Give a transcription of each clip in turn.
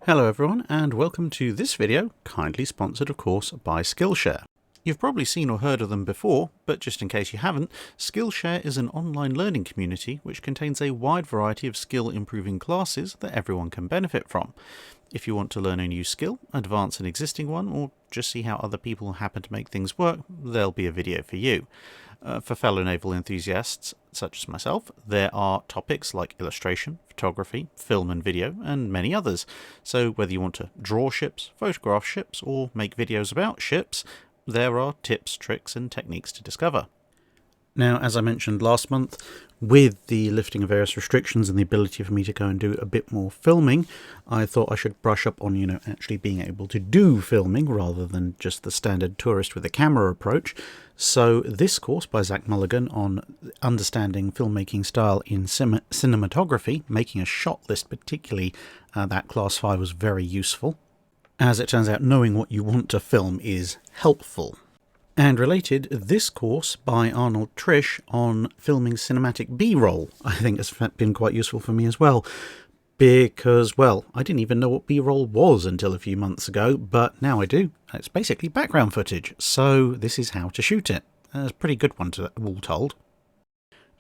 Hello everyone, and welcome to this video, kindly sponsored of course by Skillshare. You've probably seen or heard of them before, but just in case you haven't, Skillshare is an online learning community which contains a wide variety of skill improving classes that everyone can benefit from. If you want to learn a new skill, advance an existing one, or just see how other people happen to make things work, there'll be a video for you. For fellow naval enthusiasts, such as myself, there are topics like illustration, photography, film and video, and many others. So whether you want to draw ships, photograph ships, or make videos about ships, there are tips, tricks, and techniques to discover. Now, as I mentioned last month, with the lifting of various restrictions and the ability for me to go and do a bit more filming, I thought I should brush up on, actually being able to do filming rather than just the standard tourist with a camera approach. So this course by Zach Mulligan on understanding filmmaking style in cinematography, making a shot list particularly, that class 5 was very useful. As it turns out, knowing what you want to film is helpful. And related, this course by Arnold Trish on filming cinematic B-roll, I think has been quite useful for me as well. Because, well, I didn't even know what B-roll was until a few months ago, but now I do. It's basically background footage, so this is how to shoot it. It's a pretty good one, all told.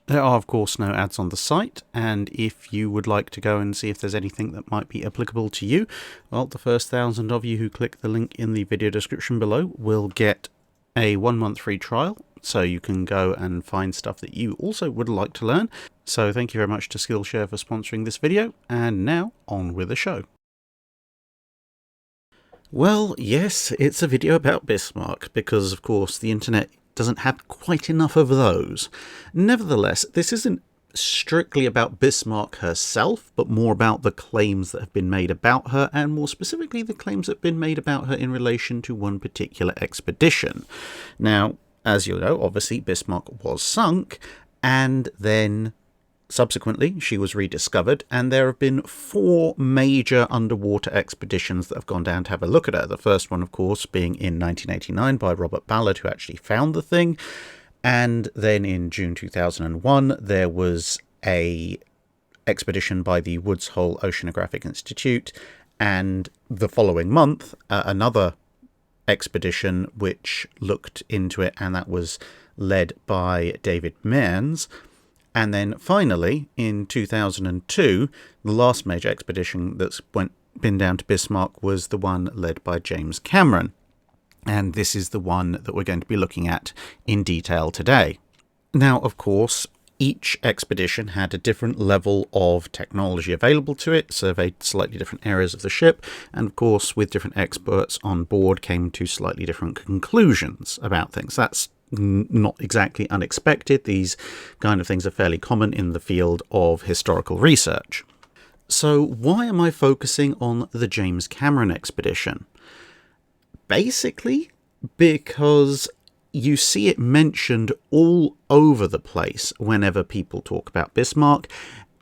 There are, of course, no ads on the site, and if you would like to go and see if there's anything that might be applicable to you, well, the first 1,000 of you who click the link in the video description below will get a 1-month free trial, so you can go and find stuff that you also would like to learn. So thank you very much to Skillshare for sponsoring this video, and now on with the show. Well, yes, it's a video about Bismarck, because of course the internet doesn't have quite enough of those. Nevertheless, this isn't strictly about Bismarck herself, but more about the claims that have been made about her, and more specifically the claims that have been made about her in relation to one particular expedition. Now, as you know, obviously Bismarck was sunk, and then subsequently she was rediscovered, and there have been 4 major underwater expeditions that have gone down to have a look at her. The first one, of course, being in 1989 by Robert Ballard, who actually found the thing. And then in June 2001, there was a expedition by the Woods Hole Oceanographic Institute, and the following month, another expedition which looked into it, and that was led by David Mearns. And then finally, in 2002, the last major expedition that's been down to Bismarck was the one led by James Cameron. And this is the one that we're going to be looking at in detail today. Now, of course, each expedition had a different level of technology available to it, surveyed slightly different areas of the ship, and of course, with different experts on board, came to slightly different conclusions about things. That's not exactly unexpected. These kind of things are fairly common in the field of historical research. So why am I focusing on the James Cameron expedition? Basically, because you see it mentioned all over the place whenever people talk about Bismarck,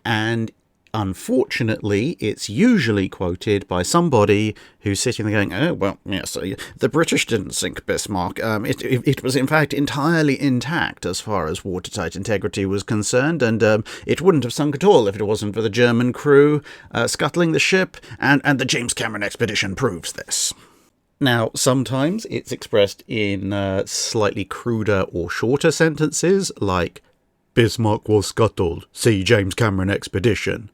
and unfortunately, it's usually quoted by somebody who's sitting there going, oh, well, yes, the British didn't sink Bismarck. It was, in fact, entirely intact as far as watertight integrity was concerned, and it wouldn't have sunk at all if it wasn't for the German crew scuttling the ship, and the James Cameron expedition proves this. Now, sometimes it's expressed in slightly cruder or shorter sentences, like, Bismarck was scuttled, see James Cameron expedition.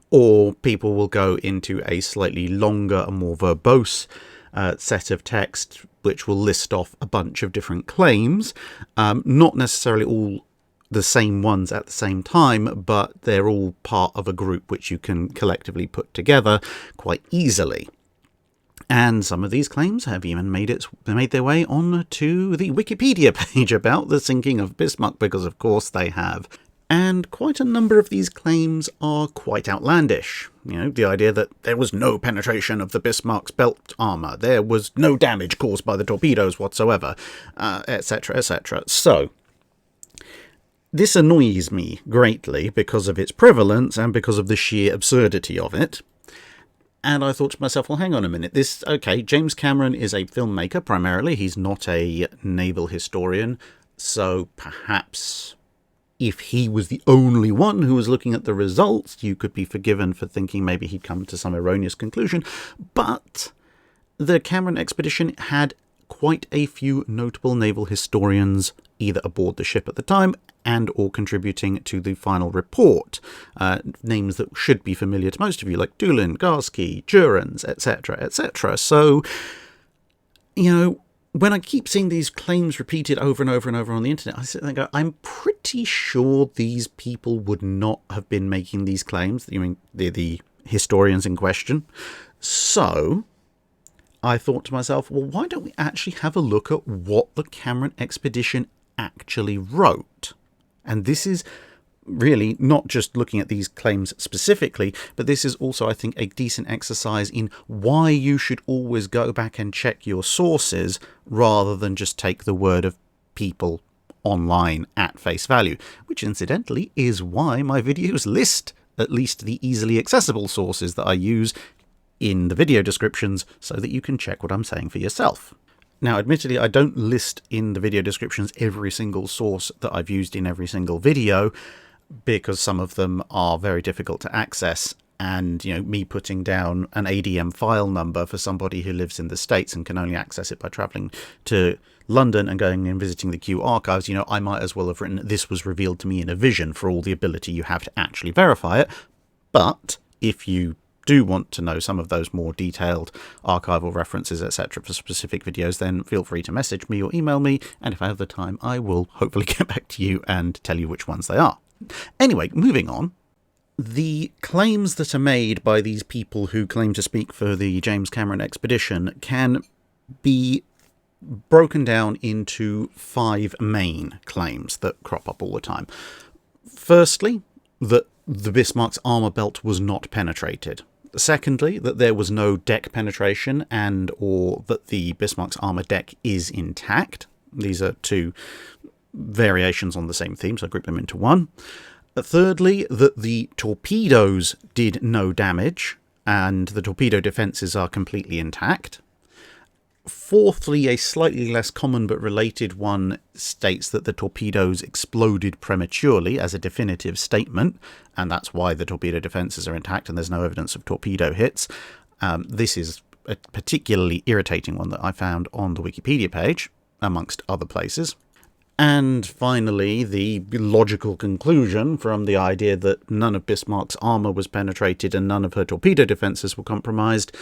Or people will go into a slightly longer and more verbose set of text, which will list off a bunch of different claims, not necessarily all the same ones at the same time, but they're all part of a group which you can collectively put together quite easily. And some of these claims have even made their way on to the Wikipedia page about the sinking of Bismarck, because of course they have. And quite a number of these claims are quite outlandish. The idea that there was no penetration of the Bismarck's belt armour, there was no damage caused by the torpedoes whatsoever, etc., etc. So, this annoys me greatly because of its prevalence and because of the sheer absurdity of it. And I thought to myself, well, hang on a minute. James Cameron is a filmmaker primarily. He's not a naval historian. So perhaps if he was the only one who was looking at the results, you could be forgiven for thinking maybe he'd come to some erroneous conclusion. But the Cameron expedition had quite a few notable naval historians either aboard the ship at the time and or contributing to the final report. Names that should be familiar to most of you, like Doolin, Garsky, Jurens, etc., etc. So, when I keep seeing these claims repeated over and over and over on the internet, I sit there and go, I'm pretty sure these people would not have been making these claims. They're the historians in question. So I thought to myself, well, why don't we actually have a look at what the Cameron expedition actually wrote? And this is really not just looking at these claims specifically, but this is also, I think, a decent exercise in why you should always go back and check your sources rather than just take the word of people online at face value, which incidentally is why my videos list at least the easily accessible sources that I use in the video descriptions so that you can check what I'm saying for yourself. Now, admittedly, I don't list in the video descriptions every single source that I've used in every single video, because some of them are very difficult to access, and me putting down an ADM file number for somebody who lives in the States and can only access it by travelling to London and going and visiting the Kew archives, I might as well have written, this was revealed to me in a vision, for all the ability you have to actually verify it. But if you do want to know some of those more detailed archival references, etc., for specific videos, then feel free to message me or email me, and if I have the time, I will hopefully get back to you and tell you which ones they are. Anyway, moving on. The claims that are made by these people who claim to speak for the James Cameron expedition can be broken down into 5 main claims that crop up all the time. Firstly, that the Bismarck's armour belt was not penetrated. Secondly, that there was no deck penetration and or that the Bismarck's armour deck is intact. These are 2 variations on the same theme, so I group them into one. Thirdly, that the torpedoes did no damage and the torpedo defences are completely intact. Fourthly, a slightly less common but related one states that the torpedoes exploded prematurely as a definitive statement, and that's why the torpedo defences are intact and there's no evidence of torpedo hits. This is a particularly irritating one that I found on the Wikipedia page, amongst other places. And finally, the logical conclusion from the idea that none of Bismarck's armour was penetrated and none of her torpedo defences were compromised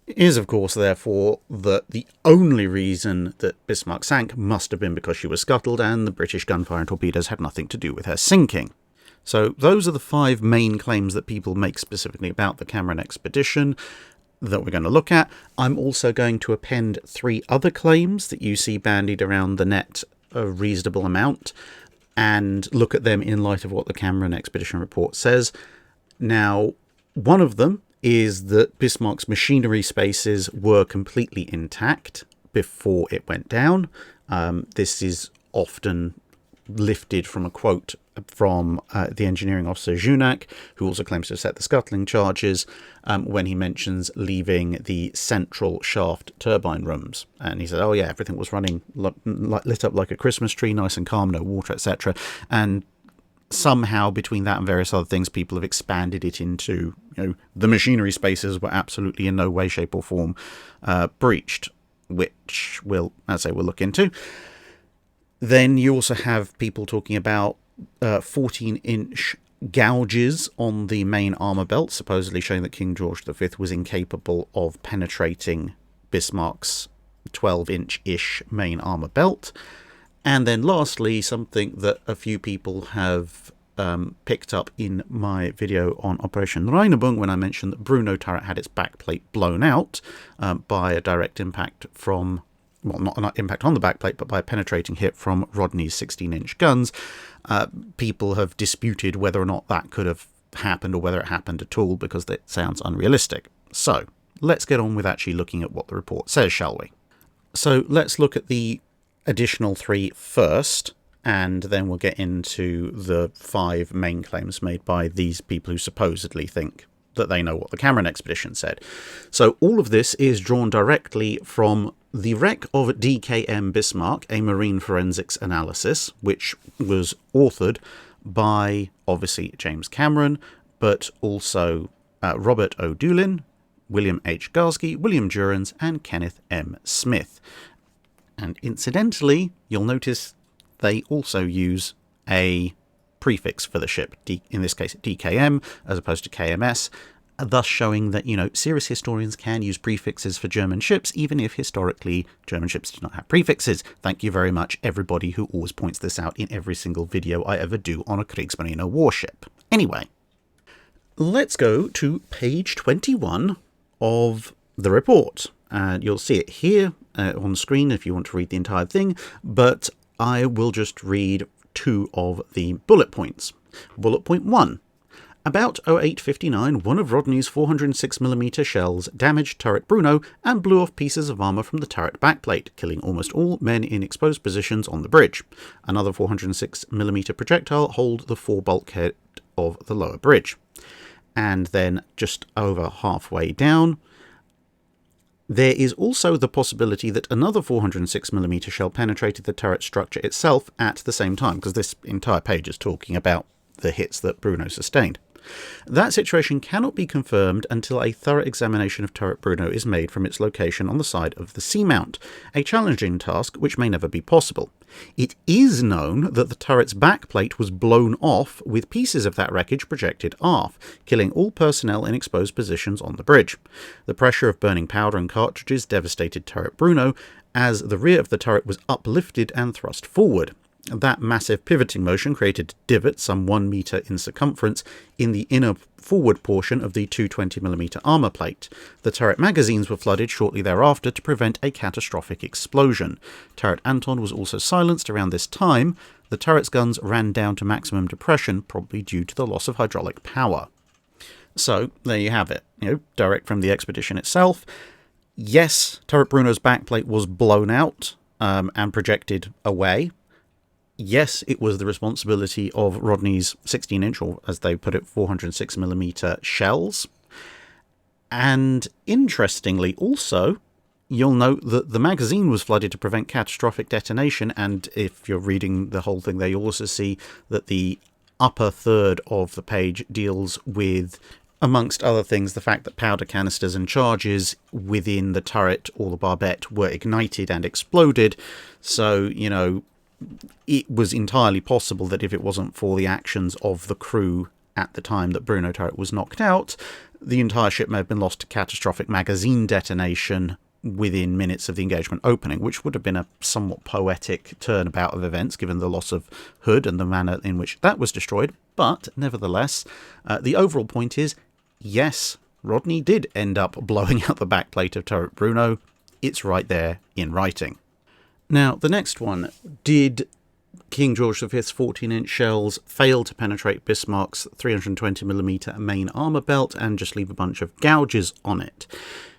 is, of course, therefore, that the only reason that Bismarck sank must have been because she was scuttled and the British gunfire and torpedoes had nothing to do with her sinking. So those are the 5 main claims that people make specifically about the Cameron expedition that we're going to look at. I'm also going to append 3 other claims that you see bandied around the net a reasonable amount and look at them in light of what the Cameron expedition report says. Now, one of them is that Bismarck's machinery spaces were completely intact before it went down. This is often lifted from a quote from the engineering officer Junak, who also claims to have set the scuttling charges, when he mentions leaving the central shaft turbine rooms. And he said, oh yeah, everything was running lit up like a Christmas tree, nice and calm, no water, etc. And somehow between that and various other things, people have expanded it into, the machinery spaces were absolutely in no way, shape or form breached, which we'll look into. Then you also have people talking about 14-inch gouges on the main armour belt, supposedly showing that King George V was incapable of penetrating Bismarck's 12-inch-ish main armour belt. And then lastly, something that a few people have picked up in my video on Operation Rheinübung when I mentioned that Bruno Turret had its backplate blown out by a direct impact from, well, not an impact on the backplate, but by a penetrating hit from Rodney's 16-inch guns. People have disputed whether or not that could have happened or whether it happened at all, because that sounds unrealistic. So let's get on with actually looking at what the report says, shall we? So let's look at the additional 3 first, and then we'll get into the 5 main claims made by these people who supposedly think that they know what the Cameron expedition said. So all of this is drawn directly from The wreck of DKM Bismarck, a marine forensics analysis, which was authored by, obviously, James Cameron, but also Robert O. Doolin, William H. Garsky, William Durans, and Kenneth M. Smith. And incidentally, you'll notice they also use a prefix for the ship, in this case DKM, as opposed to KMS, thus showing that, serious historians can use prefixes for German ships, even if historically German ships do not have prefixes. Thank you very much, everybody who always points this out in every single video I ever do on a Kriegsmarine warship. Anyway, let's go to page 21 of the report. And you'll see it here on screen if you want to read the entire thing, but I will just read 2 of the bullet points. Bullet point 1. About 0859, one of Rodney's 406mm shells damaged turret Bruno and blew off pieces of armour from the turret backplate, killing almost all men in exposed positions on the bridge. Another 406mm projectile holed the fore bulkhead of the lower bridge. And then just over halfway down, there is also the possibility that another 406mm shell penetrated the turret structure itself at the same time, because this entire page is talking about the hits that Bruno sustained. That situation cannot be confirmed until a thorough examination of turret Bruno is made from its location on the side of the seamount, a challenging task which may never be possible. It is known that the turret's backplate was blown off with pieces of that wreckage projected aft, killing all personnel in exposed positions on the bridge. The pressure of burning powder and cartridges devastated turret Bruno as the rear of the turret was uplifted and thrust forward. That massive pivoting motion created a divot some 1 metre in circumference in the inner forward portion of the 220mm armour plate. The turret magazines were flooded shortly thereafter to prevent a catastrophic explosion. Turret Anton was also silenced around this time. The turret's guns ran down to maximum depression, probably due to the loss of hydraulic power. So, there you have it, direct from the expedition itself. Yes, turret Bruno's backplate was blown out and projected away. Yes, it was the responsibility of Rodney's 16-inch, or as they put it, 406mm shells. And interestingly also, you'll note that the magazine was flooded to prevent catastrophic detonation, and if you're reading the whole thing there, you'll also see that the upper third of the page deals with, amongst other things, the fact that powder canisters and charges within the turret or the barbette were ignited and exploded. So, it was entirely possible that if it wasn't for the actions of the crew at the time that Bruno Turret was knocked out, the entire ship may have been lost to catastrophic magazine detonation within minutes of the engagement opening, which would have been a somewhat poetic turnabout of events given the loss of Hood and the manner in which that was destroyed. But nevertheless, the overall point is, yes, Rodney did end up blowing out the backplate of turret Bruno. It's right there in writing. Now, the next one, did King George V's 14-inch shells fail to penetrate Bismarck's 320mm main armour belt and just leave a bunch of gouges on it?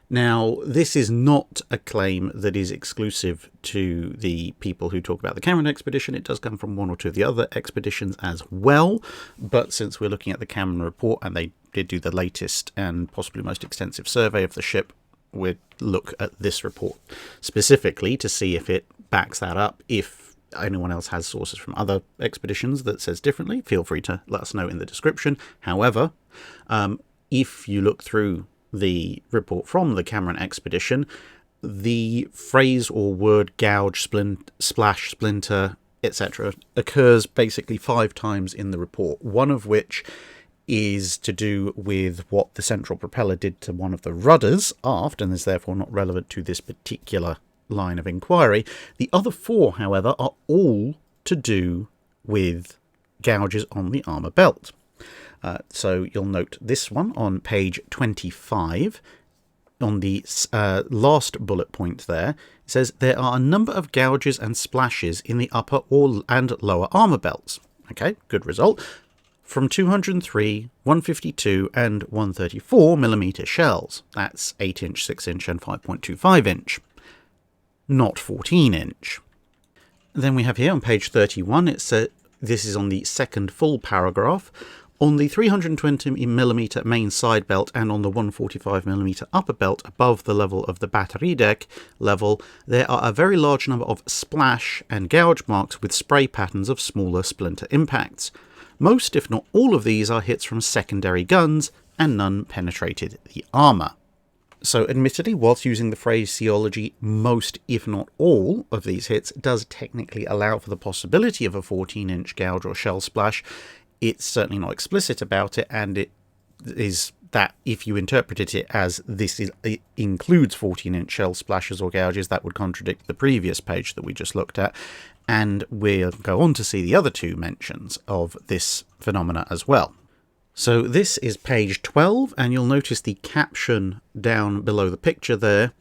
Now, this is not a claim that is exclusive to the people who talk about the Cameron expedition. It does come from 1 or 2 of the other expeditions as well. But since we're looking at the Cameron report, and they did do the latest and possibly most extensive survey of the ship, we'd look at this report specifically to see if it backs that up. If anyone else has sources from other expeditions that says differently, feel free to let us know in the description. However, if you look through the report from the Cameron expedition, the phrase or word gouge, splash, splinter, etc. occurs basically 5 times in the report, one of which is to do with what the central propeller did to one of the rudders aft, and is therefore not relevant to this particular line of inquiry. The other 4, however, are all to do with gouges on the armour belt. So you'll note this one on page 25. On the last bullet point there, it says there are a number of gouges and splashes in the upper and lower armour belts. Okay, good result. From 203, 152 and 134mm shells. That's 8-inch, 6-inch and 5.25-inch. Not 14-inch. Then we have here on page 31, this is on the second full paragraph. On the 320mm main side belt and on the 145mm upper belt above the level of the battery deck level, there are a very large number of splash and gouge marks with spray patterns of smaller splinter impacts. Most, if not all of these, are hits from secondary guns, and none penetrated the armour. So admittedly, whilst using the phraseology most, if not all, of these hits does technically allow for the possibility of a 14-inch gouge or shell splash, it's certainly not explicit about it, and it is that if you interpreted it as it includes 14-inch shell splashes or gouges, that would contradict the previous page that we just looked at, and we'll go on to see the other two mentions of this phenomena as well. So this is page 12, and you'll notice the caption down below the picture there.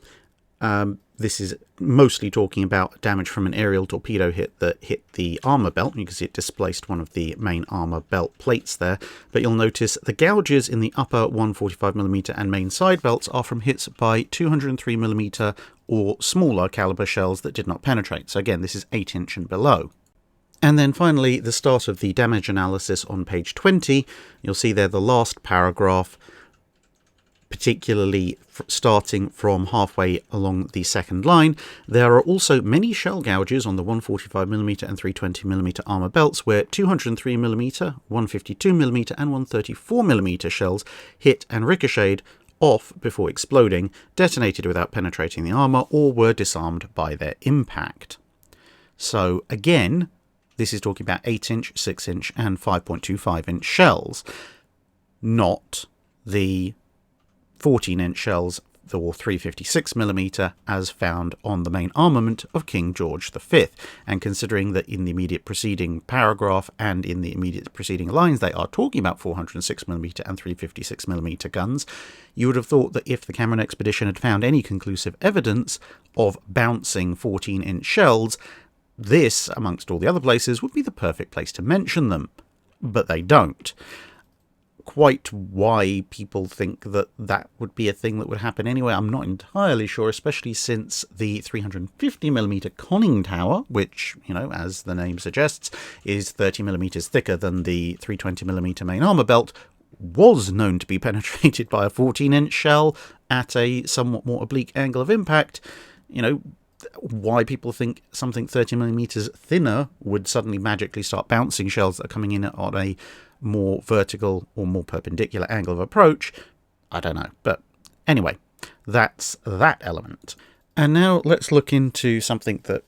This is mostly talking about damage from an aerial torpedo hit that hit the armour belt. You can see it displaced one of the main armour belt plates there. But you'll notice the gouges in the upper 145mm and main side belts are from hits by 203mm or smaller caliber shells that did not penetrate. So again, this is 8-inch and below. And then finally, the start of the damage analysis on page 20. You'll see there the last paragraph, particularly starting from halfway along the second line. There are also many shell gouges on the 145mm and 320mm armour belts where 203mm, 152mm and 134mm shells hit and ricocheted off before exploding, detonated without penetrating the armour, or were disarmed by their impact. So again, this is talking about 8-inch, 6-inch and 5.25-inch shells, not the 14-inch shells or 356mm as found on the main armament of King George V. And considering that in the immediate preceding paragraph and in the immediate preceding lines they are talking about 406mm and 356mm guns, you would have thought that if the Cameron expedition had found any conclusive evidence of bouncing 14-inch shells, this, amongst all the other places, would be the perfect place to mention them. But they don't. Quite why people think that that would be a thing that would happen anyway, I'm not entirely sure, especially since the 350mm conning tower, which, you know, as the name suggests, is 30mm thicker than the 320mm main armour belt, was known to be penetrated by a 14-inch shell at a somewhat more oblique angle of impact. You know, why people think something 30mm thinner would suddenly magically start bouncing shells that are coming in on a more vertical or more perpendicular angle of approach, I don't know. But anyway, that's that element. And now let's look into something that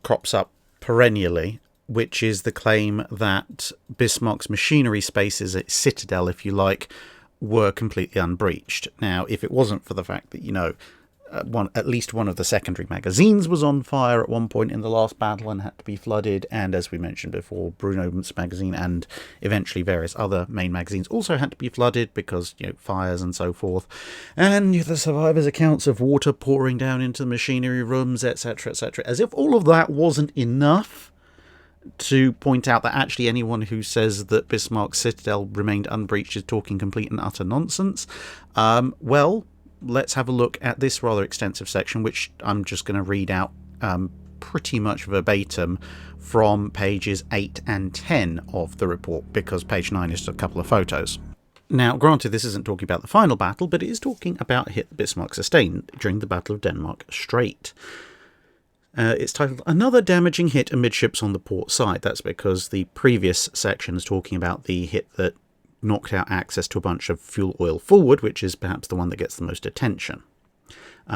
crops up perennially, which is the claim that Bismarck's machinery spaces at Citadel, if you like, were completely unbreached. Now, if it wasn't for the fact that, you know, at least one of the secondary magazines was on fire at one point in the last battle and had to be flooded, and as we mentioned before, Bruno's magazine and eventually various other main magazines also had to be flooded because, you know, fires and so forth, and the survivors' accounts of water pouring down into the machinery rooms, etc., etc. As if all of that wasn't enough to point out that actually anyone who says that Bismarck's Citadel remained unbreached is talking complete and utter nonsense. Well, let's have a look at this rather extensive section, which I'm just going to read out pretty much verbatim from pages 8 and 10 of the report, because page 9 is just a couple of photos. Now, granted, this isn't talking about the final battle, but it is talking about a hit that Bismarck sustained during the Battle of Denmark Strait. It's titled, Another Damaging Hit Amidships on the Port Side. That's because the previous section is talking about the hit that knocked out access to a bunch of fuel oil forward, which is perhaps the one that gets the most attention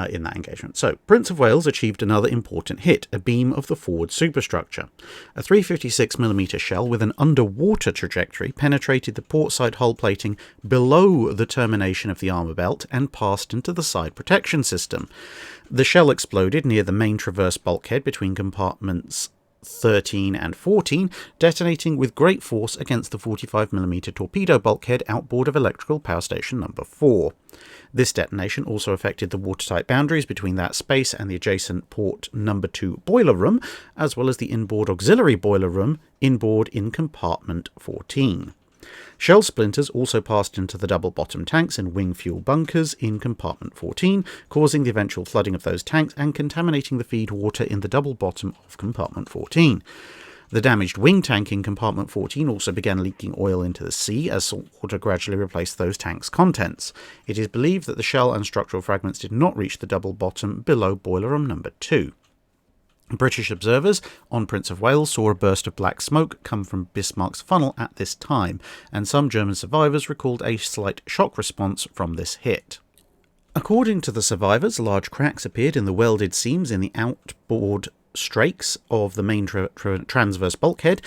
in that engagement. So, Prince of Wales achieved another important hit, a beam of the forward superstructure. A 356mm shell with an underwater trajectory penetrated the portside hull plating below the termination of the armour belt and passed into the side protection system. The shell exploded near the main traverse bulkhead between compartments 13 and 14, detonating with great force against the 45mm torpedo bulkhead outboard of electrical power station number 4. This detonation also affected the watertight boundaries between that space and the adjacent port number 2 boiler room, as well as the inboard auxiliary boiler room inboard in compartment 14. Shell splinters also passed into the double-bottom tanks and wing fuel bunkers in compartment 14, causing the eventual flooding of those tanks and contaminating the feed water in the double bottom of compartment 14. The damaged wing tank in compartment 14 also began leaking oil into the sea as salt water gradually replaced those tanks' contents. It is believed that the shell and structural fragments did not reach the double bottom below boiler room number 2. British observers on Prince of Wales saw a burst of black smoke come from Bismarck's funnel at this time, and some German survivors recalled a slight shock response from this hit. According to the survivors, large cracks appeared in the welded seams in the outboard strakes of the main transverse bulkhead,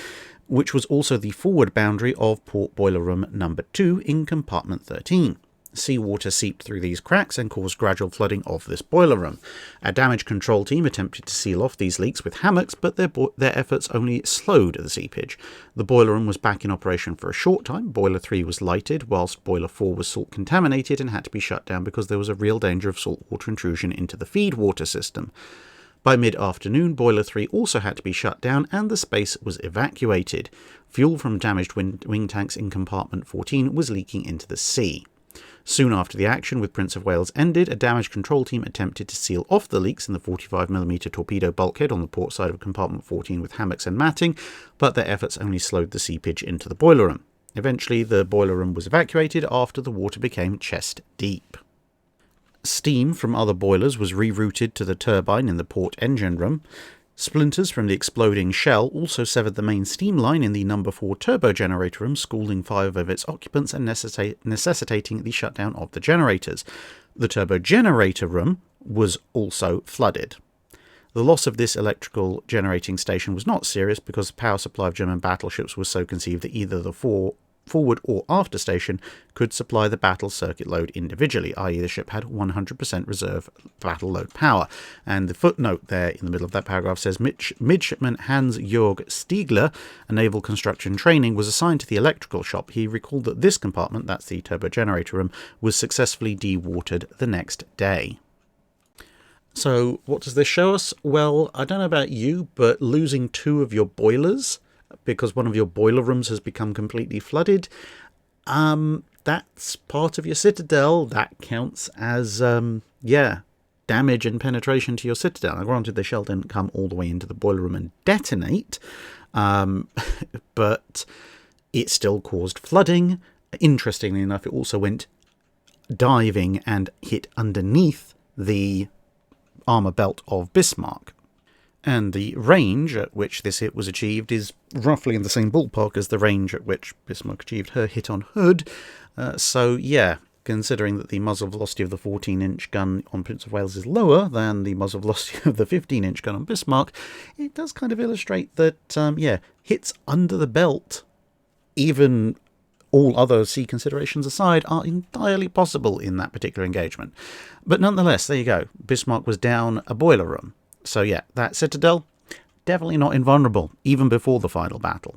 which was also the forward boundary of port boiler room number 2 in compartment 13. Seawater seeped through these cracks and caused gradual flooding of this boiler room. A damage control team attempted to seal off these leaks with hammocks, but their efforts only slowed the seepage. The boiler room was back in operation for a short time. Boiler 3 was lighted, whilst Boiler 4 was salt contaminated and had to be shut down because there was a real danger of saltwater intrusion into the feed water system. By mid-afternoon, Boiler 3 also had to be shut down and the space was evacuated. Fuel from damaged wing tanks in compartment 14 was leaking into the sea. Soon after the action with Prince of Wales ended, a damage control team attempted to seal off the leaks in the 45mm torpedo bulkhead on the port side of compartment 14 with hammocks and matting, but their efforts only slowed the seepage into the boiler room. Eventually, the boiler room was evacuated after the water became chest deep. Steam from other boilers was rerouted to the turbine in the port engine room. Splinters from the exploding shell also severed the main steam line in the number 4 turbo generator room, scalding 5 of its occupants and necessitating the shutdown of the generators. The turbo generator room was also flooded. The loss of this electrical generating station was not serious because the power supply of German battleships was so conceived that either the forward or after station could supply the battle circuit load individually, i.e. the ship had 100% reserve battle load power. And the footnote there in the middle of that paragraph says Midshipman Hans-Georg Stiegler, a naval construction training, was assigned to the electrical shop. He recalled that this compartment, that's the turbo generator room, was successfully dewatered the next day. So what does this show us? Well, I don't know about you, but losing 2 of your boilers because one of your boiler rooms has become completely flooded, that's part of your citadel. That counts as, damage and penetration to your citadel. Now, granted, the shell didn't come all the way into the boiler room and detonate, but it still caused flooding. Interestingly enough, it also went diving and hit underneath the armour belt of Bismarck. And the range at which this hit was achieved is roughly in the same ballpark as the range at which Bismarck achieved her hit on Hood. Considering that the muzzle velocity of the 14-inch gun on Prince of Wales is lower than the muzzle velocity of the 15-inch gun on Bismarck, it does kind of illustrate that, hits under the belt, even all other sea considerations aside, are entirely possible in that particular engagement. But nonetheless, there you go. Bismarck was down a boiler room. So yeah, that citadel, definitely not invulnerable, even before the final battle.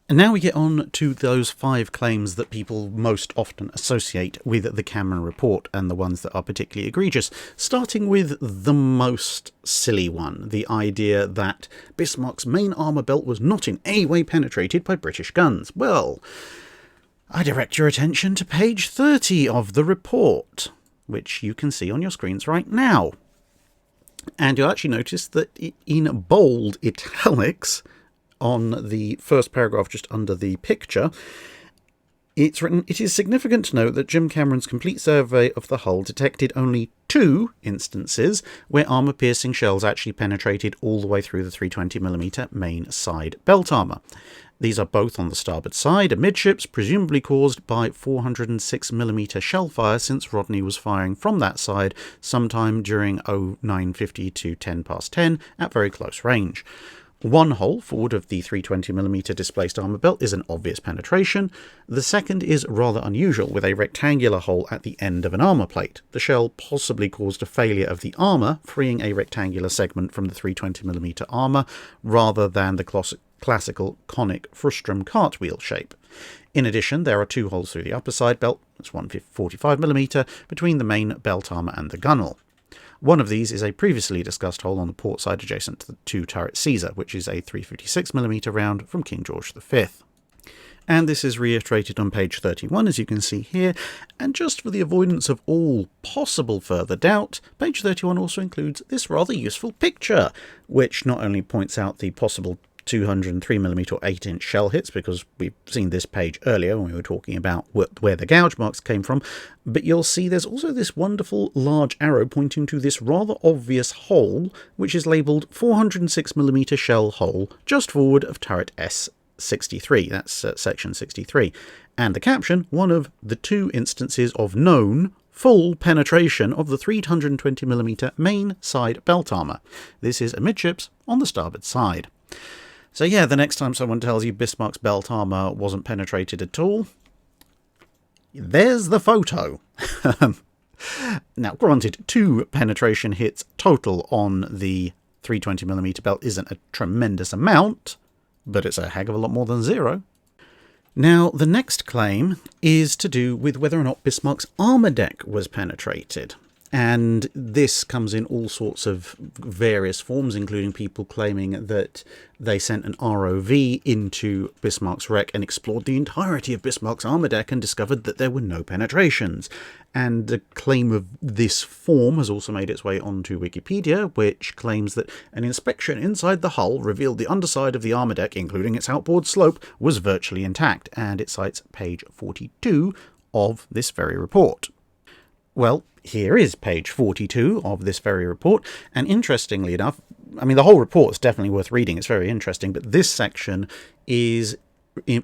And now we get on to those 5 claims that people most often associate with the Cameron Report, and the ones that are particularly egregious, starting with the most silly one, the idea that Bismarck's main armour belt was not in any way penetrated by British guns. Well, I direct your attention to page 30 of the report, which you can see on your screens right now. And you'll actually notice that in bold italics on the first paragraph just under the picture, it's written, "It is significant to note that Jim Cameron's complete survey of the hull detected only 2 instances where armour-piercing shells actually penetrated all the way through the 320mm main side belt armour. These are both on the starboard side, amidships, presumably caused by 406mm shell fire, since Rodney was firing from that side sometime during 0950 to 10 past 10 at very close range. One hole forward of the 320mm displaced armour belt is an obvious penetration. The second is rather unusual, with a rectangular hole at the end of an armour plate. The shell possibly caused a failure of the armour, freeing a rectangular segment from the 320mm armour, rather than the classical conic frustrum cartwheel shape. In addition, there are 2 holes through the upper side belt, that's 145mm, between the main belt armour and the gunwale. One of these is a previously discussed hole on the port side adjacent to the 2-turret Caesar, which is a 356mm round from King George V. And this is reiterated on page 31, as you can see here, and just for the avoidance of all possible further doubt, page 31 also includes this rather useful picture, which not only points out the possible 203mm or 8-inch shell hits, because we've seen this page earlier when we were talking about where the gouge marks came from. But you'll see there's also this wonderful large arrow pointing to this rather obvious hole, which is labelled 406mm shell hole just forward of turret S63. That's section 63. And the caption, one of the 2 instances of known full penetration of the 320mm main side belt armour. This is amidships on the starboard side. So yeah, the next time someone tells you Bismarck's belt armour wasn't penetrated at all, there's the photo. Now, granted, 2 penetration hits total on the 320mm belt isn't a tremendous amount, but it's a heck of a lot more than 0. Now, the next claim is to do with whether or not Bismarck's armour deck was penetrated. And this comes in all sorts of various forms, including people claiming that they sent an ROV into Bismarck's wreck and explored the entirety of Bismarck's armour deck and discovered that there were no penetrations. And the claim of this form has also made its way onto Wikipedia, which claims that an inspection inside the hull revealed the underside of the armour deck, including its outboard slope, was virtually intact, and it cites page 42 of this very report. Well, here is page 42 of this very report, and interestingly enough, I mean, the whole report is definitely worth reading, it's very interesting, but this section is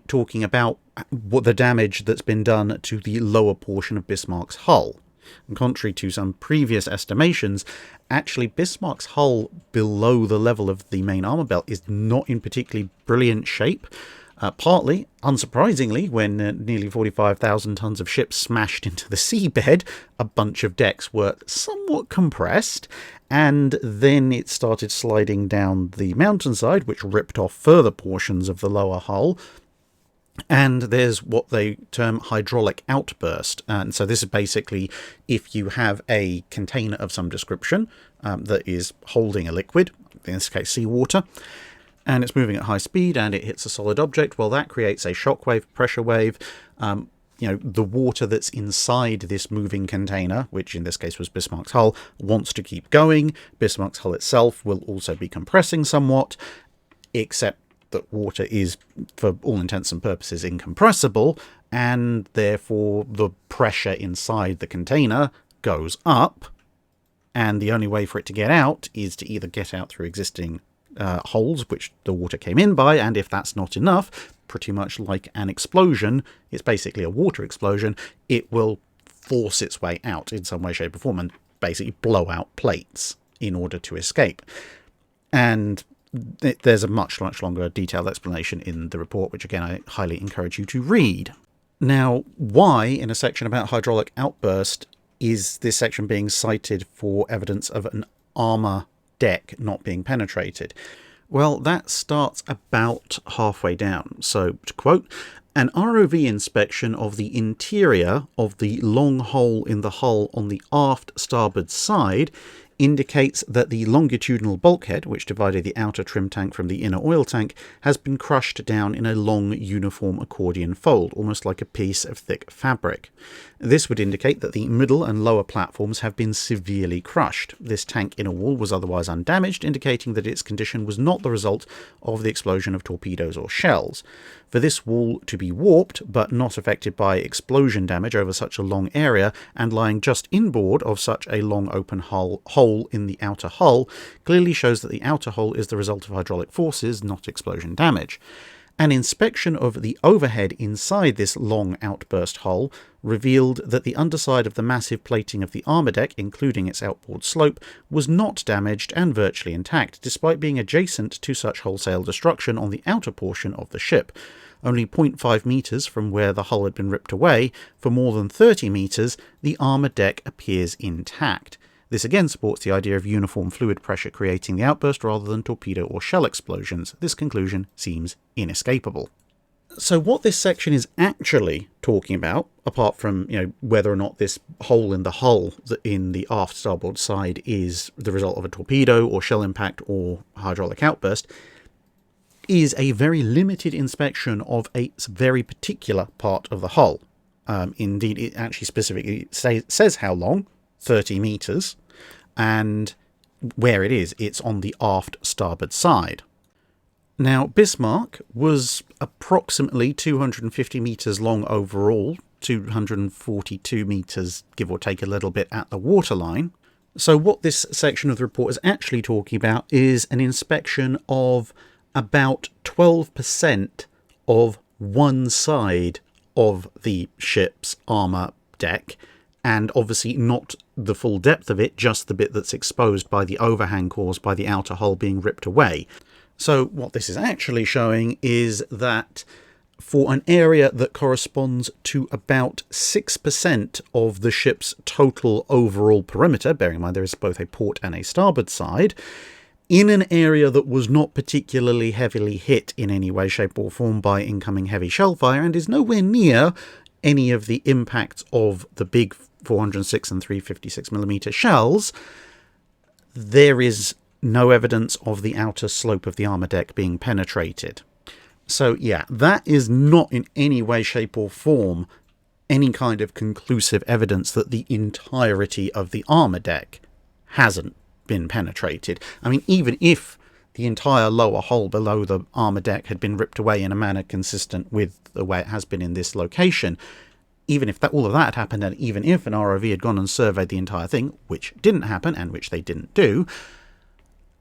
talking about what the damage that's been done to the lower portion of Bismarck's hull. And contrary to some previous estimations, actually Bismarck's hull below the level of the main armour belt is not in particularly brilliant shape. Partly, unsurprisingly, when nearly 45,000 tons of ships smashed into the seabed, a bunch of decks were somewhat compressed, and then it started sliding down the mountainside, which ripped off further portions of the lower hull. And there's what they term hydraulic outburst. And so this is basically if you have a container of some description that is holding a liquid, in this case seawater, and it's moving at high speed and it hits a solid object, well, that creates a shock wave, pressure wave. The water that's inside this moving container, which in this case was Bismarck's hull, wants to keep going. Bismarck's hull itself will also be compressing somewhat, except that water is, for all intents and purposes, incompressible, and therefore the pressure inside the container goes up, and the only way for it to get out is to either get out through existing holes which the water came in by, and if that's not enough, pretty much like an explosion, it's basically a water explosion, it will force its way out in some way, shape or form and basically blow out plates in order to escape. And there's a much longer detailed explanation in the report, which again I highly encourage you to read. Now, why in a section about hydraulic outburst is this section being cited for evidence of an armour deck not being penetrated? Well, that starts about halfway down. So, to quote, an ROV inspection of the interior of the long hole in the hull on the aft starboard side indicates that the longitudinal bulkhead, which divided the outer trim tank from the inner oil tank, has been crushed down in a long uniform accordion fold, almost like a piece of thick fabric. This would indicate that the middle and lower platforms have been severely crushed. This tank inner wall was otherwise undamaged, indicating that its condition was not the result of the explosion of torpedoes or shells. For this wall to be warped, but not affected by explosion damage over such a long area, and lying just inboard of such a long open hole in the outer hull, clearly shows that the outer hole is the result of hydraulic forces, not explosion damage. An inspection of the overhead inside this long outburst hull revealed that the underside of the massive plating of the armour deck, including its outboard slope, was not damaged and virtually intact, despite being adjacent to such wholesale destruction on the outer portion of the ship. Only 0.5 metres from where the hull had been ripped away, for more than 30 metres, the armour deck appears intact. This again supports the idea of uniform fluid pressure creating the outburst rather than torpedo or shell explosions. This conclusion seems inescapable. So what this section is actually talking about, apart from whether or not this hole in the hull in the aft starboard side is the result of a torpedo or shell impact or hydraulic outburst, is a very limited inspection of a very particular part of the hull. Indeed, it actually specifically says how long, 30 metres, and where it is, it's on the aft starboard side. Now, Bismarck was approximately 250 metres long overall, 242 metres, give or take a little bit, at the waterline. So what this section of the report is actually talking about is an inspection of about 12% of one side of the ship's armour deck, and obviously not the full depth of it, just the bit that's exposed by the overhang caused by the outer hull being ripped away. So what this is actually showing is that for an area that corresponds to about 6% of the ship's total overall perimeter, bearing in mind there is both a port and a starboard side, in an area that was not particularly heavily hit in any way, shape or form by incoming heavy shell fire, and is nowhere near any of the impacts of the big 406 and 356mm shells, there is no evidence of the outer slope of the armour deck being penetrated. So yeah, that is not in any way, shape or form any kind of conclusive evidence that the entirety of the armour deck hasn't been penetrated. I mean, even if the entire lower hull below the armour deck had been ripped away in a manner consistent with the way it has been in this location, even if all of that had happened, and even if an ROV had gone and surveyed the entire thing, which didn't happen and which they didn't do,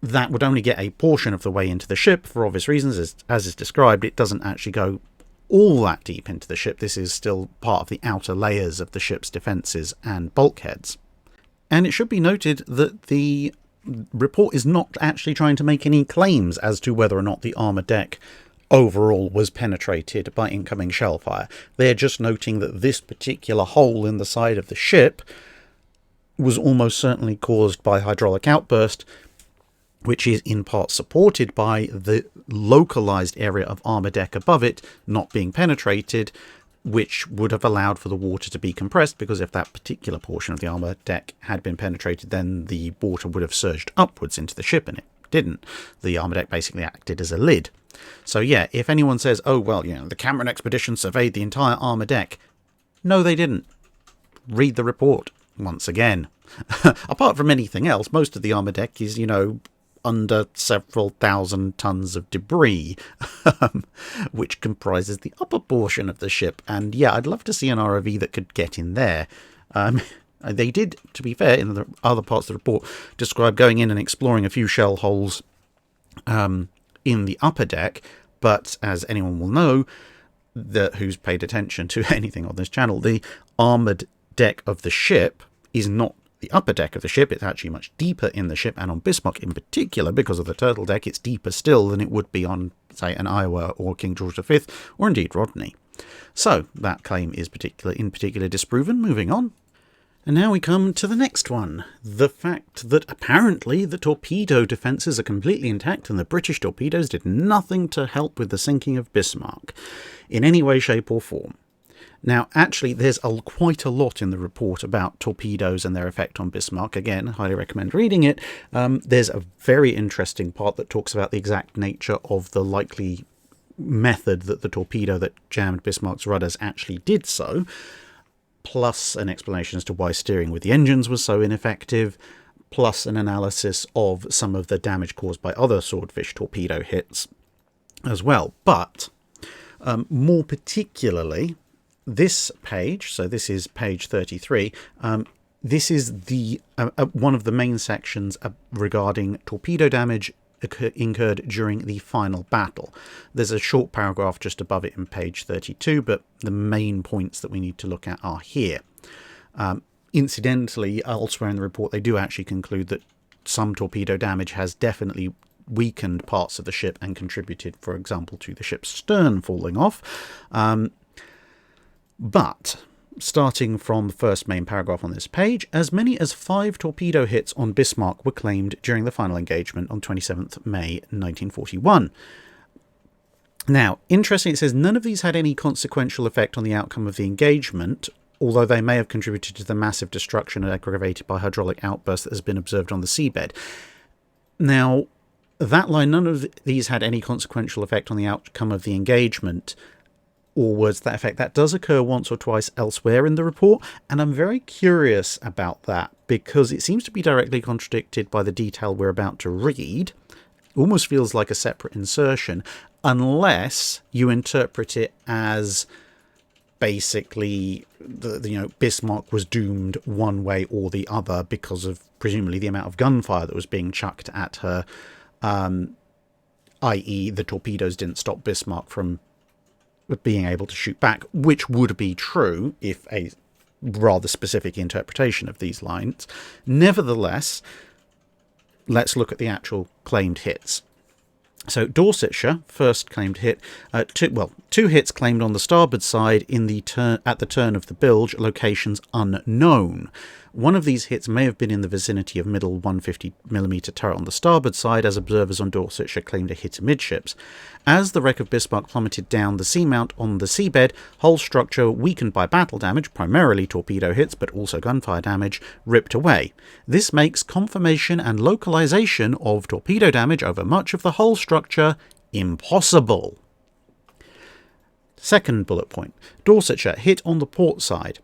that would only get a portion of the way into the ship for obvious reasons. As is described, it doesn't actually go all that deep into the ship. This is still part of the outer layers of the ship's defences and bulkheads. And it should be noted that the report is not actually trying to make any claims as to whether or not the armour deck overall was penetrated by incoming shell fire. They're just noting that this particular hole in the side of the ship was almost certainly caused by hydraulic outburst, which is in part supported by the localized area of armour deck above it not being penetrated, which would have allowed for the water to be compressed, because if that particular portion of the armour deck had been penetrated, then the water would have surged upwards into the ship, and it didn't. The armour deck basically acted as a lid. So yeah, if anyone says, oh well, the Cameron expedition surveyed the entire armour deck, no they didn't. Read the report once again. Apart from anything else, most of the armour deck is, under several thousand tons of debris, which comprises the upper portion of the ship. And yeah, I'd love to see an ROV that could get in there. They did, to be fair, in the other parts of the report, describe going in and exploring a few shell holes in the upper deck, but as anyone will know, who's paid attention to anything on this channel, the armoured deck of the ship is not the upper deck of the ship. It's actually much deeper in the ship, and on Bismarck in particular, because of the turtle deck, it's deeper still than it would be on, say, an Iowa or King George V, or indeed Rodney. So that claim is in particular disproven. Moving on. And now we come to the next one. The fact that apparently the torpedo defences are completely intact and the British torpedoes did nothing to help with the sinking of Bismarck in any way, shape or form. Now, actually, there's quite a lot in the report about torpedoes and their effect on Bismarck. Again, highly recommend reading it. There's a very interesting part that talks about the exact nature of the likely method that the torpedo that jammed Bismarck's rudders actually did so, plus an explanation as to why steering with the engines was so ineffective, plus an analysis of some of the damage caused by other swordfish torpedo hits as well. But more particularly, this page, so this is page 33, this is the one of the main sections regarding torpedo damage incurred during the final battle. There's a short paragraph just above it in page 32, but the main points that we need to look at are here. Incidentally, elsewhere in the report, they do actually conclude that some torpedo damage has definitely weakened parts of the ship and contributed, for example, to the ship's stern falling off. But, starting from the first main paragraph on this page, as many as 5 torpedo hits on Bismarck were claimed during the final engagement on 27th May 1941. Now, interesting, it says none of these had any consequential effect on the outcome of the engagement, although they may have contributed to the massive destruction aggravated by hydraulic outburst that has been observed on the seabed. Now, that line, none of these had any consequential effect on the outcome of the engagement, or words to that effect, that does occur once or twice elsewhere in the report, and I'm very curious about that because it seems to be directly contradicted by the detail we're about to read, almost feels like a separate insertion, unless you interpret it as basically Bismarck was doomed one way or the other because of presumably the amount of gunfire that was being chucked at her, i.e. the torpedoes didn't stop Bismarck from being able to shoot back, which would be true if a rather specific interpretation of these lines. Nevertheless, let's look at the actual claimed hits. So Dorsetshire, first claimed hit, two hits claimed on the starboard side at the turn of the bilge, locations unknown. One of these hits may have been in the vicinity of middle 150mm turret on the starboard side, as observers on Dorsetshire claimed a hit amidships. As the wreck of Bismarck plummeted down the seamount on the seabed, hull structure, weakened by battle damage, primarily torpedo hits but also gunfire damage, ripped away. This makes confirmation and localization of torpedo damage over much of the hull structure impossible. Second bullet point. Dorsetshire hit on the port side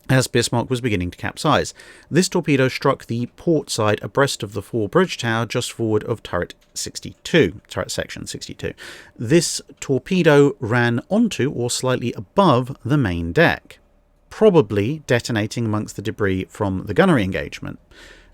as Bismarck was beginning to capsize. This torpedo struck the port side abreast of the fore bridge tower just forward of turret section 62. This torpedo ran onto or slightly above the main deck, probably detonating amongst the debris from the gunnery engagement.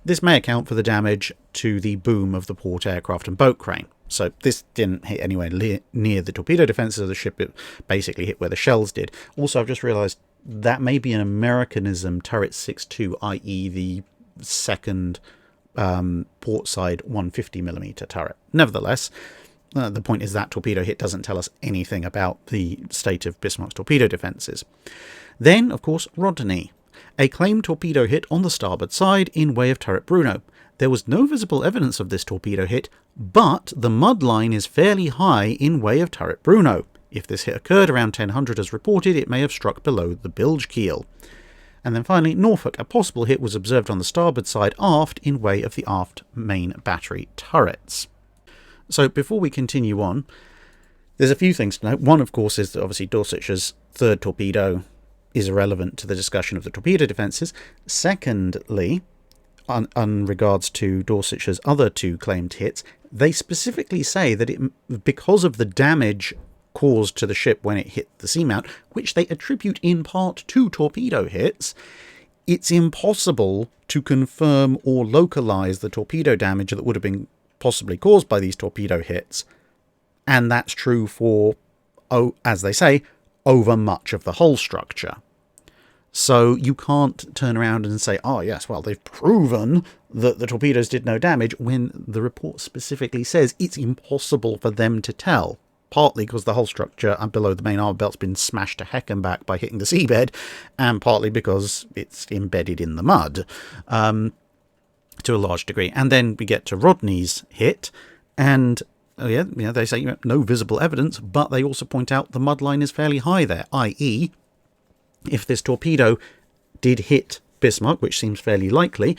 This may account for the damage to the boom of the port aircraft and boat crane. So this didn't hit anywhere near the torpedo defences of the ship, it basically hit where the shells did. Also, I've just realised that may be an Americanism, turret 6.2, i.e. the second port side 150mm turret. Nevertheless, the point is that torpedo hit doesn't tell us anything about the state of Bismarck's torpedo defences. Then, of course, Rodney. A claimed torpedo hit on the starboard side in way of turret Bruno. There was no visible evidence of this torpedo hit, but the mud line is fairly high in way of turret Bruno. If this hit occurred around 1000 as reported, it may have struck below the bilge keel. And then finally, Norfolk. A possible hit was observed on the starboard side aft in way of the aft main battery turrets. So before we continue on, there's a few things to note. One, of course, is that obviously Dorsetshire's third torpedo is irrelevant to the discussion of the torpedo defences. Secondly, on regards to Dorsetshire's other two claimed hits, they specifically say that because of the damage caused to the ship when it hit the seamount, which they attribute in part to torpedo hits, it's impossible to confirm or localize the torpedo damage that would have been possibly caused by these torpedo hits. And that's true for, as they say, over much of the hull structure. So you can't turn around and say, oh yes, well, they've proven that the torpedoes did no damage, when the report specifically says it's impossible for them to tell. Partly because the hull structure below the main armour belt's been smashed to heck and back by hitting the seabed, and partly because it's embedded in the mud to a large degree. And then we get to Rodney's hit, and they say no visible evidence, but they also point out the mud line is fairly high there, i.e. if this torpedo did hit Bismarck, which seems fairly likely,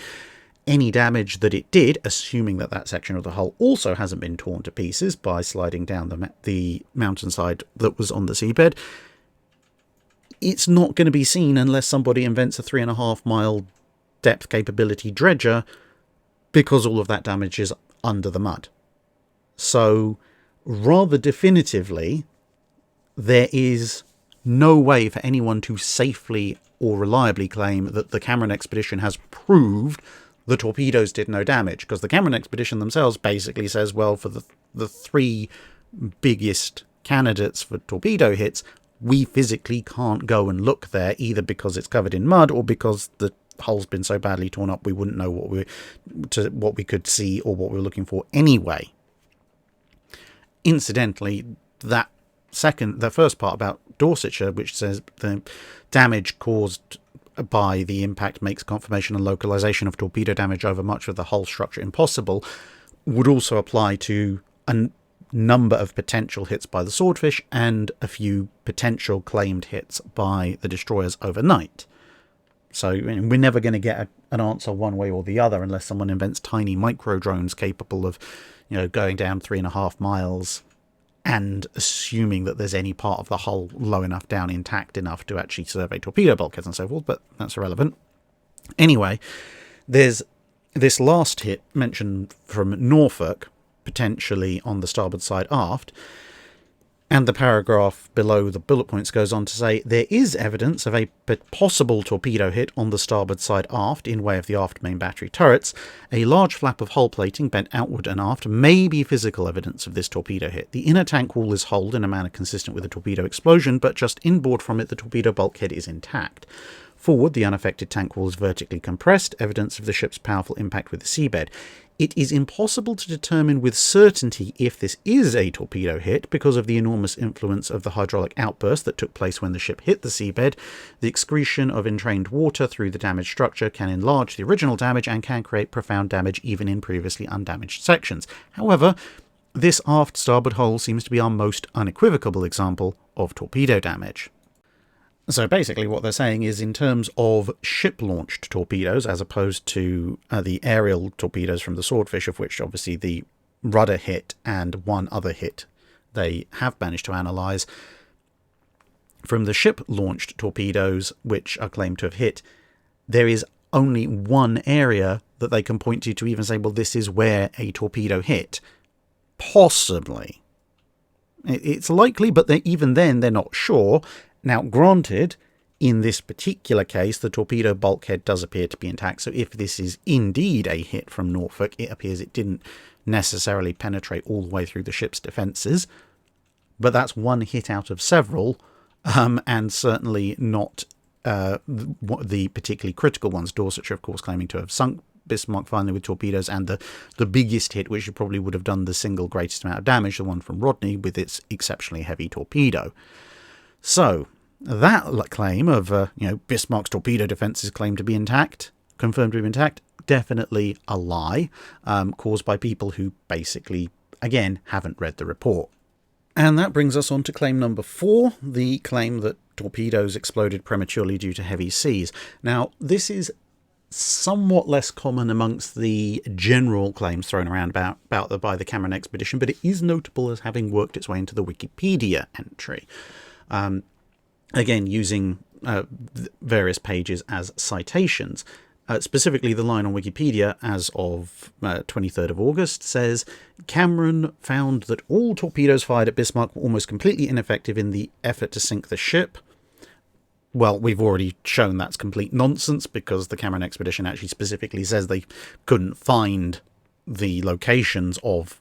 any damage that it did, assuming that that section of the hull also hasn't been torn to pieces by sliding down the mountainside that was on the seabed, it's not going to be seen unless somebody invents a 3.5 mile depth capability dredger, because all of that damage is under the mud. So rather definitively, there is no way for anyone to safely or reliably claim that the Cameron expedition has proved the torpedoes did no damage, because the Cameron expedition themselves basically says, well, for the three biggest candidates for torpedo hits, we physically can't go and look there, either because it's covered in mud or because the hull's been so badly torn up we wouldn't know what we could see or what we were looking for anyway. Incidentally, the first part about Dorsetshire, which says the damage caused by the impact makes confirmation and localization of torpedo damage over much of the hull structure impossible, would also apply to a number of potential hits by the Swordfish and a few potential claimed hits by the destroyers overnight. So we're never going to get an answer one way or the other unless someone invents tiny micro drones capable of, going down 3.5 miles and assuming that there's any part of the hull low enough down, intact enough to actually survey torpedo bulkheads and so forth, but that's irrelevant. Anyway, there's this last hit mentioned from Norfolk, potentially on the starboard side aft. And the paragraph below the bullet points goes on to say, there is evidence of a possible torpedo hit on the starboard side aft in way of the aft main battery turrets. A large flap of hull plating bent outward and aft may be physical evidence of this torpedo hit. The inner tank wall is holed in a manner consistent with a torpedo explosion, but just inboard from it the torpedo bulkhead is intact. Forward, the unaffected tank wall is vertically compressed, evidence of the ship's powerful impact with the seabed. It is impossible to determine with certainty if this is a torpedo hit because of the enormous influence of the hydraulic outburst that took place when the ship hit the seabed. The excretion of entrained water through the damaged structure can enlarge the original damage and can create profound damage even in previously undamaged sections. However, this aft starboard hull seems to be our most unequivocal example of torpedo damage. So basically what they're saying is, in terms of ship-launched torpedoes, as opposed to the aerial torpedoes from the Swordfish, of which obviously the rudder hit and one other hit they have managed to analyse, from the ship-launched torpedoes, which are claimed to have hit, there is only one area that they can point to even say, well, this is where a torpedo hit. Possibly. It's likely, but even then they're not sure. Now, granted, in this particular case, the torpedo bulkhead does appear to be intact, so if this is indeed a hit from Norfolk, it appears it didn't necessarily penetrate all the way through the ship's defences, but that's one hit out of several, and certainly not the particularly critical ones. Dorsetshire, of course, claiming to have sunk Bismarck finally with torpedoes, and the biggest hit, which probably would have done the single greatest amount of damage, the one from Rodney with its exceptionally heavy torpedo. So, that claim of, Bismarck's torpedo defences claimed to be intact, confirmed to be intact, definitely a lie, caused by people who basically, again, haven't read the report. And that brings us on to claim number 4, the claim that torpedoes exploded prematurely due to heavy seas. Now, this is somewhat less common amongst the general claims thrown around by the Cameron expedition, but it is notable as having worked its way into the Wikipedia entry. Again, using various pages as citations. Specifically, the line on Wikipedia as of 23rd of August says, Cameron found that all torpedoes fired at Bismarck were almost completely ineffective in the effort to sink the ship. Well, we've already shown that's complete nonsense, because the Cameron expedition actually specifically says they couldn't find the locations of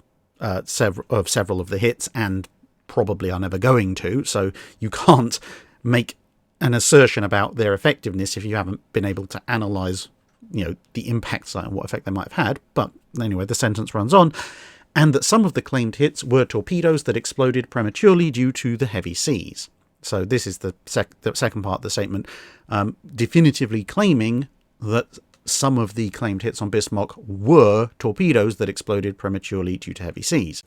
several of the hits, and probably are never going to, so you can't make an assertion about their effectiveness if you haven't been able to analyse, the impacts and what effect they might have had. But anyway, the sentence runs on, and that some of the claimed hits were torpedoes that exploded prematurely due to the heavy seas. So this is the second part of the statement, definitively claiming that some of the claimed hits on Bismarck were torpedoes that exploded prematurely due to heavy seas.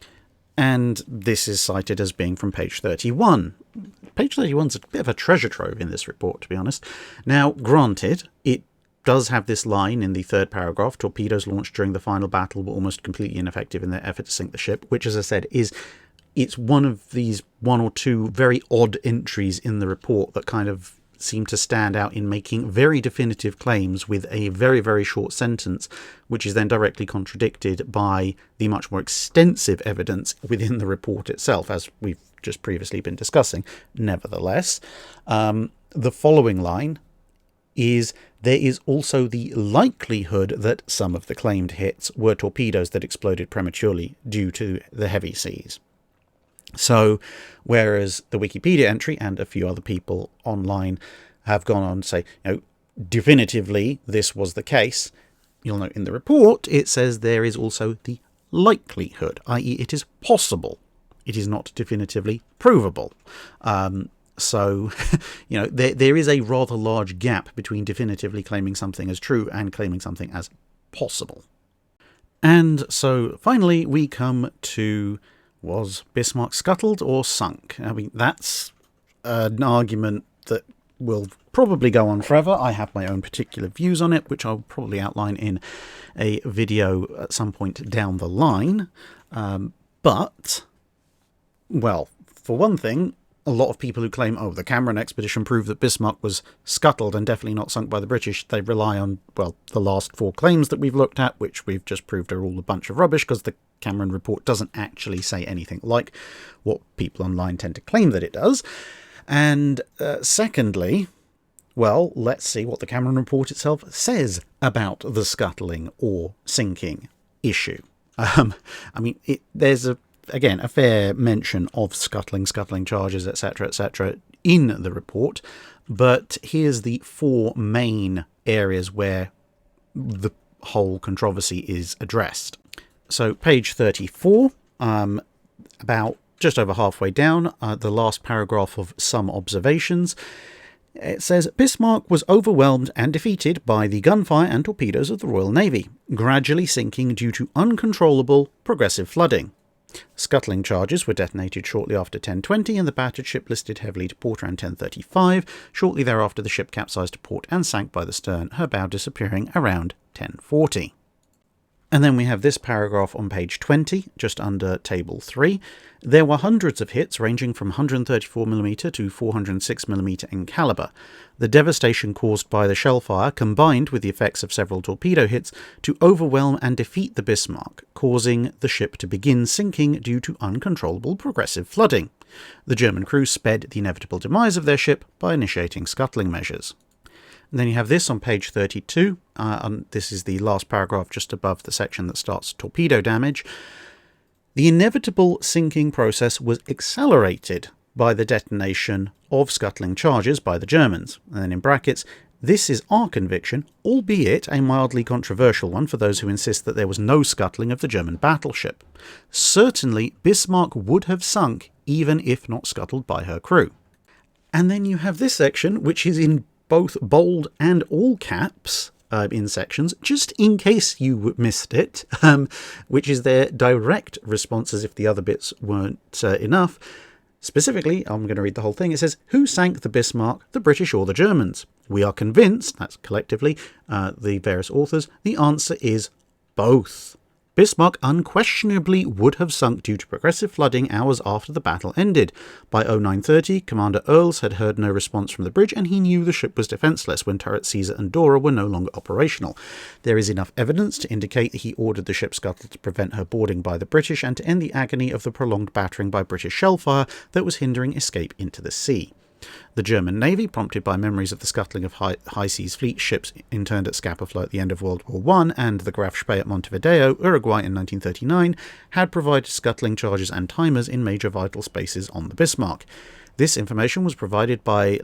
And this is cited as being from page 31. Page 31 is a bit of a treasure trove in this report, to be honest. Now, granted, it does have this line in the third paragraph, torpedoes launched during the final battle were almost completely ineffective in their effort to sink the ship, which, as I said, it's one of these one or two very odd entries in the report that kind of seem to stand out in making very definitive claims with a very, very short sentence, which is then directly contradicted by the much more extensive evidence within the report itself, as we've just previously been discussing. Nevertheless, the following line is, there is also the likelihood that some of the claimed hits were torpedoes that exploded prematurely due to the heavy seas. So, whereas the Wikipedia entry and a few other people online have gone on to say, definitively this was the case, you'll note in the report it says there is also the likelihood, i.e. it is possible. It is not definitively provable. So, there is a rather large gap between definitively claiming something as true and claiming something as possible. And so, finally, we come to, was Bismarck scuttled or sunk? I mean, that's an argument that will probably go on forever. I have my own particular views on it, which I'll probably outline in a video at some point down the line. But, well, for one thing, a lot of people who claim, oh, the Cameron expedition proved that Bismarck was scuttled and definitely not sunk by the British, they rely on, well, the last 4 claims that we've looked at, which we've just proved are all a bunch of rubbish, because the Cameron report doesn't actually say anything like what people online tend to claim that it does. And secondly, well, let's see what the Cameron report itself says about the scuttling or sinking issue. I mean, there's again a fair mention of scuttling charges, etc., in the report, but here's the 4 main areas where the whole controversy is addressed. So page 34, about just over halfway down, the last paragraph of some observations. It says, Bismarck was overwhelmed and defeated by the gunfire and torpedoes of the Royal Navy, gradually sinking due to uncontrollable progressive flooding. Scuttling charges were detonated shortly after 10:20 and the battered ship listed heavily to port around 10:35. Shortly thereafter the ship capsized to port and sank by the stern, her bow disappearing around 10:40. And then we have this paragraph on page 20, just under table 3. There were hundreds of hits ranging from 134mm to 406mm in caliber. The devastation caused by the shell fire combined with the effects of several torpedo hits to overwhelm and defeat the Bismarck, causing the ship to begin sinking due to uncontrollable progressive flooding. The German crew sped the inevitable demise of their ship by initiating scuttling measures. And then you have this on page 32. This is the last paragraph just above the section that starts torpedo damage. The inevitable sinking process was accelerated by the detonation of scuttling charges by the Germans. And then in brackets, this is our conviction, albeit a mildly controversial one for those who insist that there was no scuttling of the German battleship. Certainly, Bismarck would have sunk even if not scuttled by her crew. And then you have this section, which is in both bold and all caps in sections, just in case you missed it, which is their direct responses if the other bits weren't enough. Specifically, I'm going to read the whole thing. It says, who sank the Bismarck, the British or the Germans? We are convinced, that's collectively, the various authors, the answer is both. Bismarck unquestionably would have sunk due to progressive flooding hours after the battle ended. By 09:30, Commander Earls had heard no response from the bridge and he knew the ship was defenceless when turret Caesar and Dora were no longer operational. There is enough evidence to indicate that he ordered the ship scuttled to prevent her boarding by the British and to end the agony of the prolonged battering by British shellfire that was hindering escape into the sea. The German Navy, prompted by memories of the scuttling of high seas fleet ships interned at Scapa Flow at the end of World War I and the Graf Spee at Montevideo, Uruguay in 1939, had provided scuttling charges and timers in major vital spaces on the Bismarck. This information was provided by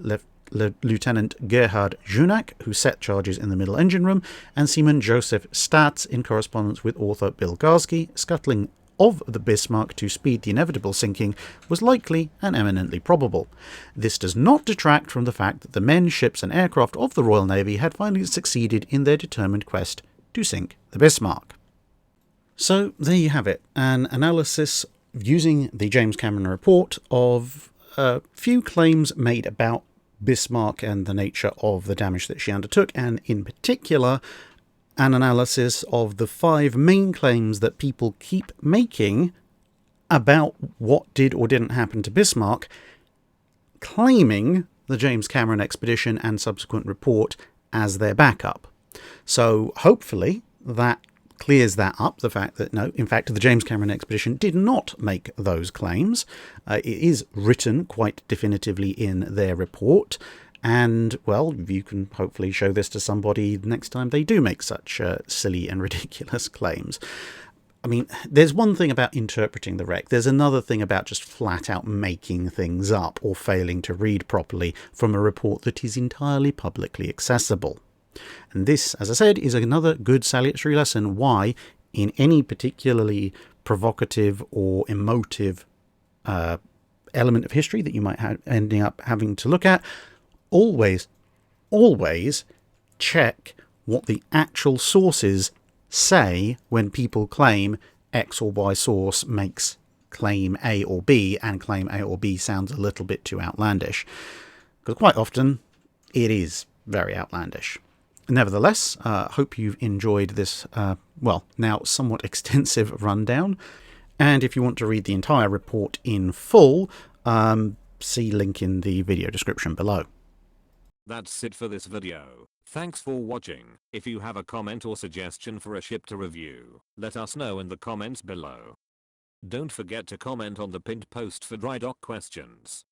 Lieutenant Gerhard Junak, who set charges in the middle engine room, and Seaman Joseph Statz in correspondence with author Bill Garsky. Scuttling of the Bismarck to speed the inevitable sinking was likely and eminently probable. This does not detract from the fact that the men, ships and aircraft of the Royal Navy had finally succeeded in their determined quest to sink the Bismarck. So there you have it, an analysis using the James Cameron report of a few claims made about Bismarck and the nature of the damage that she undertook, and in particular an analysis of the 5 main claims that people keep making about what did or didn't happen to Bismarck, claiming the James Cameron expedition and subsequent report as their backup. So hopefully that clears that up, the fact that no, in fact the James Cameron expedition did not make those claims. It is written quite definitively in their report. And, well, you can hopefully show this to somebody next time they do make such silly and ridiculous claims. I mean, there's one thing about interpreting the wreck. There's another thing about just flat out making things up or failing to read properly from a report that is entirely publicly accessible. And this, as I said, is another good salutary lesson why, in any particularly provocative or emotive element of history that you might ending up having to look at, always check what the actual sources say when people claim X or Y source makes claim A or B, and claim A or B sounds a little bit too outlandish. Because quite often it is very outlandish. Nevertheless, hope you've enjoyed this, now somewhat extensive rundown. And if you want to read the entire report in full, see link in the video description below. That's it for this video. Thanks for watching. If you have a comment or suggestion for a ship to review, let us know in the comments below. Don't forget to comment on the pinned post for dry dock questions.